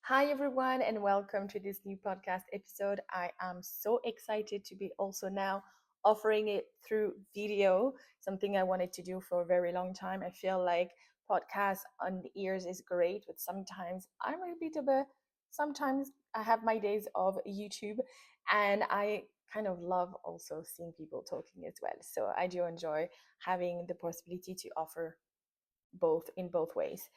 Hi, everyone, and welcome to this new podcast episode. I am so excited to be also now offering it through video, something I wanted to do for a very long time. I feel like podcast on the ears is great, but sometimes I'm a bit of a, sometimes I have my days of YouTube, and I kind of love also seeing people talking as well. So I do enjoy having the possibility to offer both in both ways.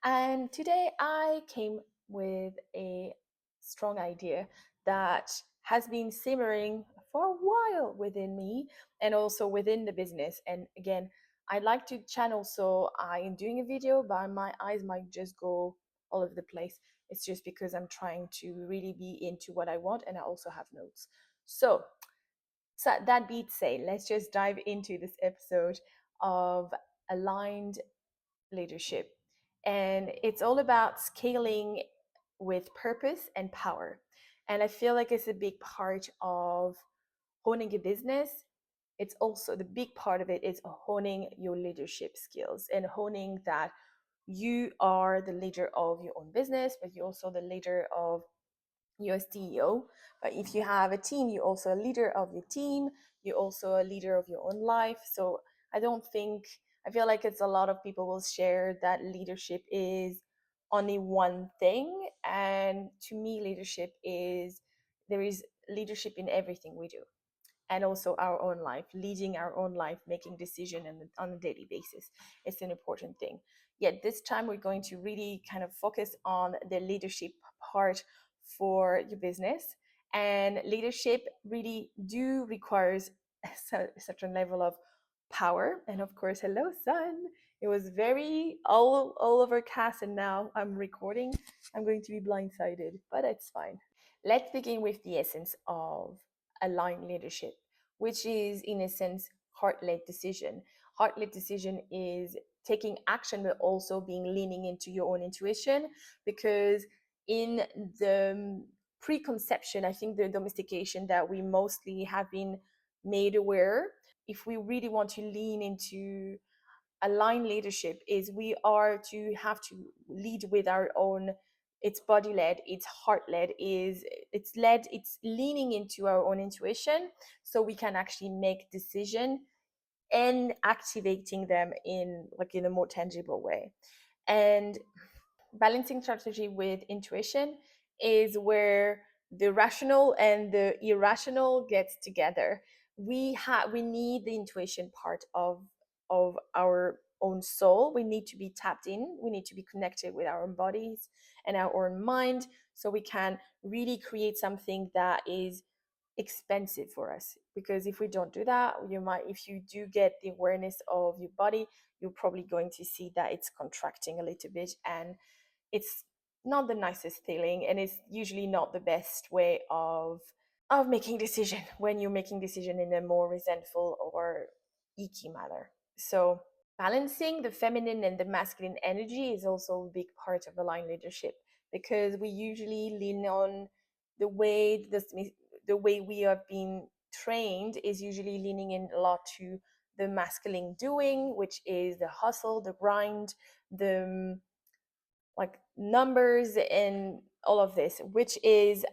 And today I came with a strong idea that has been simmering for a while within me and also within the business. And again, I'd like to channel, so I am doing a video, but my eyes might just go all over the place. It's just because I'm trying to really be into what I want, and I also have notes. So that being said, let's just dive into this episode of aligned leadership. And it's all about scaling with purpose and power. And I feel like it's a big part of owning a business. It's also the big part of it is honing your leadership skills and honing that you are the leader of your own business, but you're also the leader of you're a CEO. But if you have a team, you're also a leader of your team. You're also a leader of your own life. So I don't think, I feel like it's a lot of people will share that leadership is only one thing. And to me, leadership is, there is leadership in everything we do, and also our own life, leading our own life, making decision on a daily basis. It's an important thing. Yet this time we're going to really kind of focus on the leadership part for your business. And leadership really do requires a certain level of power. And of course, hello, sun. It was very all overcast, and now I'm recording. I'm going to be blindsided, but it's fine. Let's begin with the essence of aligned leadership, which is in a sense heart-led decision. Heart-led decision is taking action but also being leaning into your own intuition, because in the preconception, I think the domestication that we mostly have been made aware, if we really want to lean into aligned leadership, is we are to have to lead with our own, it's body led, it's heart led, is it's led, it's leaning into our own intuition, so we can actually make decision and activating them in like in a more tangible way. And balancing strategy with intuition is where the rational and the irrational gets together. We need the intuition part of our own soul. We need to be tapped in, we need to be connected with our own bodies and our own mind, so we can really create something that is expensive for us. Because if we don't do that, you might, if you do get the awareness of your body, you're probably going to see that it's contracting a little bit, and it's not the nicest feeling, and it's usually not the best way of making decision when you're making decision in a more resentful or icky manner. So balancing the feminine and the masculine energy is also a big part of aligned leadership, because we usually lean on the way the way we have been trained is usually leaning in a lot to the masculine doing, which is the hustle, the grind, the like numbers and all of this, which is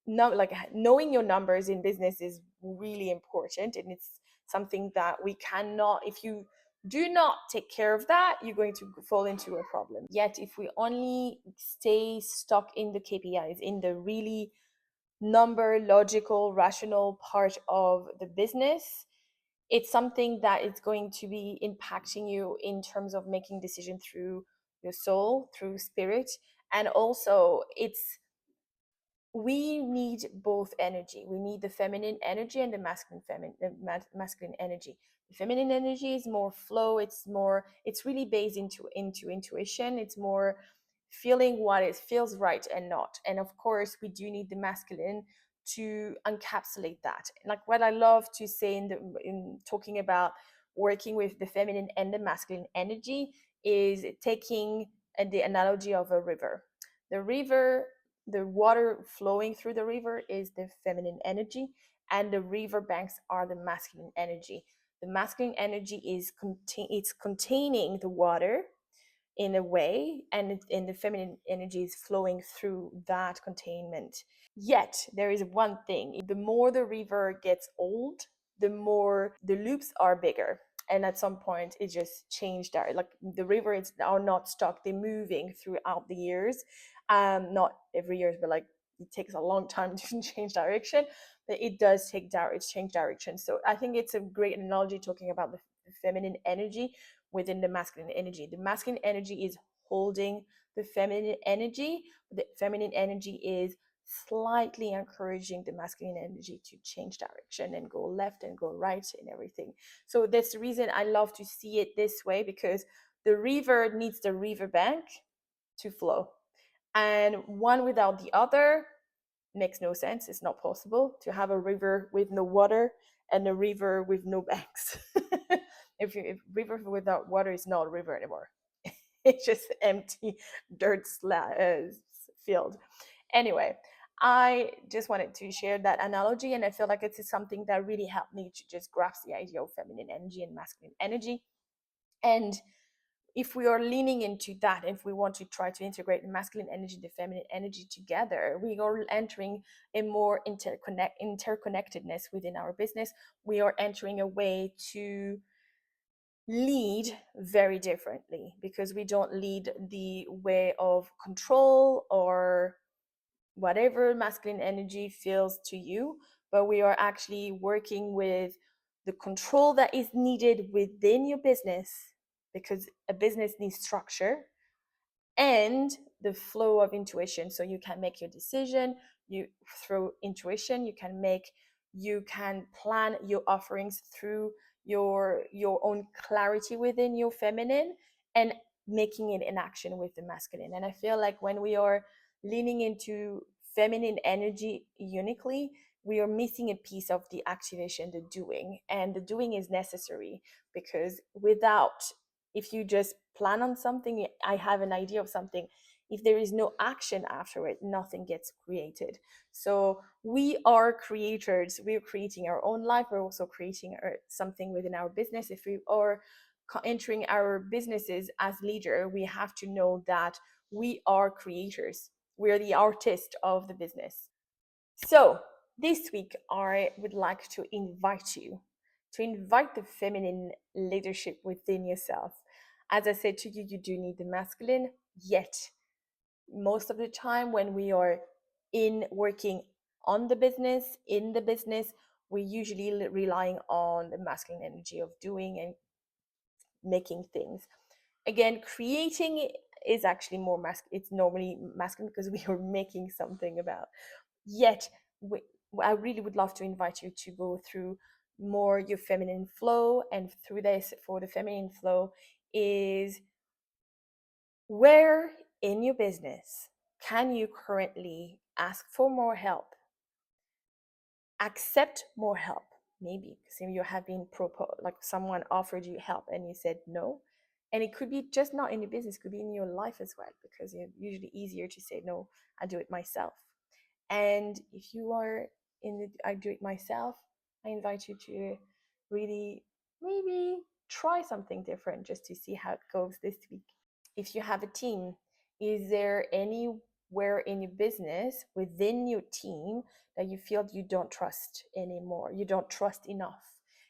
not like knowing your numbers in business is really important, and it's something that we cannot, if you do not take care of that, you're going to fall into a problem. Yet if we only stay stuck in the KPIs, in the really number logical rational part of the business, it's something that is going to be impacting you in terms of making decision through your soul, through spirit. And also it's, we need both energy. We need the feminine energy and the masculine energy. The feminine energy is more flow, it's more, it's really based into intuition, it's more feeling what it feels right and not. And of course we do need the masculine to encapsulate that. Like what I love to say in talking about working with the feminine and the masculine energy is taking the analogy of a river. The river, the water flowing through the river is the feminine energy, and the river banks are the masculine energy. The masculine energy is it's containing the water, in a way, and the feminine energy is flowing through that containment. Yet there is one thing: the more the river gets old, the more the loops are bigger. And at some point it just changed there. Like the river is are not stuck, they're moving throughout the years. Not every year, but like it takes a long time to change direction, but it does it's change direction. So I think it's a great analogy talking about the feminine energy within the masculine energy. The masculine energy is holding the feminine energy. The feminine energy is slightly encouraging the masculine energy to change direction and go left and go right and everything. So that's the reason I love to see it this way, because the river needs the riverbank to flow, and one without the other makes no sense. It's not possible to have a river with no water and a river with no banks. If river without water is not a river anymore, it's just empty dirt field. Anyway, I just wanted to share that analogy, and I feel like it's something that really helped me to just grasp the idea of feminine energy and masculine energy. And if we are leaning into that, if we want to try to integrate the masculine energy and the feminine energy together, we are entering a more interconnectedness within our business. We are entering a way to lead very differently, because we don't lead the way of control or whatever masculine energy feels to you, but we are actually working with the control that is needed within your business, because a business needs structure, and the flow of intuition. So you can make your decision, you through intuition, you can plan your offerings through your own clarity within your feminine, and making it in action with the masculine. And I feel like when we are leaning into feminine energy uniquely, we are missing a piece of the activation, the doing. And the doing is necessary, because without, if you just plan on something, I have an idea of something, if there is no action after it, nothing gets created. So we are creators, we're creating our own life, we're also creating something within our business. If we are entering our businesses as leader, we have to know that we are creators, we're the artist of the business. So this week I would like to invite the feminine leadership within yourself. As I said to you, you do need the masculine, yet most of the time when we are in working on the business, in the business, we're usually relying on the masculine energy of doing and making things. Again, creating is actually more it's normally masculine, because we are making something about. Yet we, I really would love to invite you to go through more your feminine flow. And through this, for the feminine flow, is where in your business can you currently ask for more help, accept more help, maybe because you have been proposed, like someone offered you help and you said no. And it could be just not in your business, it could be in your life as well, because it's usually easier to say no, I do it myself. And if you are in the I do it myself, I invite you to really maybe try something different just to see how it goes this week. If you have a team, is there anywhere in your business within your team that you feel you don't trust anymore, you don't trust enough?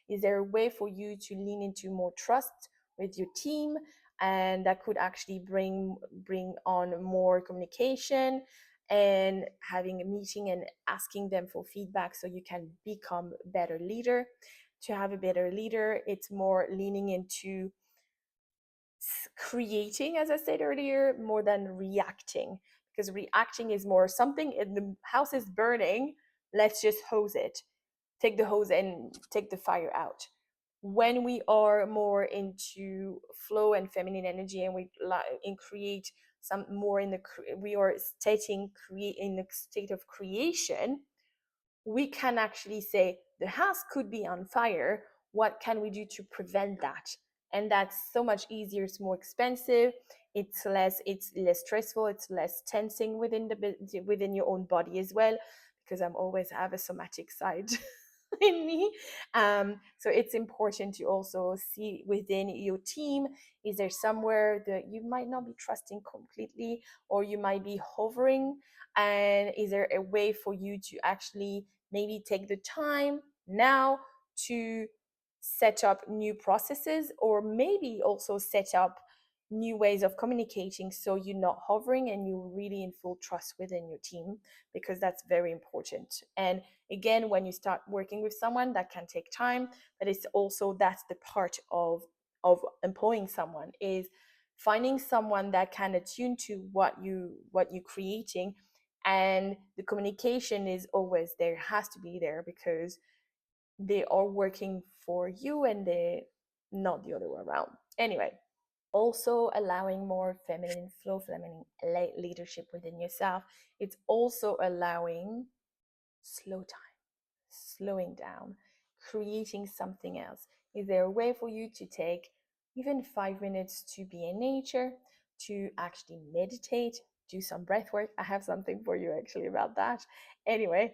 Is there a way for you to lean into more trust with your team, and that could actually bring on more communication and having a meeting and asking them for feedback so you can become a better leader? To have a better leader, it's more leaning into creating, as I said earlier, more than reacting, because reacting is more something in the house is burning, let's just hose it, take the hose and take the fire out. When we are more into flow and feminine energy, and we create some more in the we are stating create in the state of creation, we can actually say the house could be on fire, what can we do to prevent that? And that's so much easier, it's more expensive, it's less stressful, it's less tensing within your own body as well, because I'm always have a somatic side in me. So it's important to also see within your team, is there somewhere that you might not be trusting completely, or you might be hovering? And is there a way for you to actually maybe take the time now to set up new processes, or maybe also set up new ways of communicating, so you're not hovering and you're really in full trust within your team, because that's very important. And again, when you start working with someone, that can take time, but it's also, that's the part of employing someone, is finding someone that can attune to what you're creating. And the communication is always there, has to be there, because they are working for you and they, not the other way around. Anyway, also allowing more feminine flow, feminine leadership within yourself. It's also allowing slow time, slowing down, creating something else. Is there a way for you to take even 5 minutes to be in nature, to actually meditate, do some breath work? I have something for you actually about that. Anyway,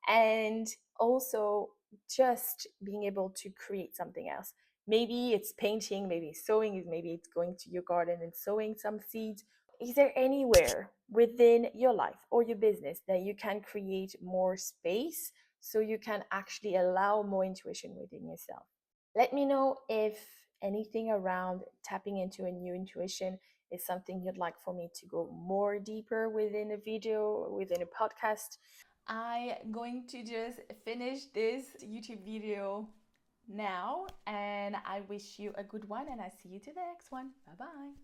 and also just being able to create something else. Maybe it's painting, maybe it's sewing, maybe it's going to your garden and sowing some seeds. Is there anywhere within your life or your business that you can create more space, so you can actually allow more intuition within yourself? Let me know if anything around tapping into a new intuition is something you'd like for me to go more deeper within a video or within a podcast. I'm going to just finish this YouTube video now, and I wish you a good one, and I see you to the next one. Bye bye.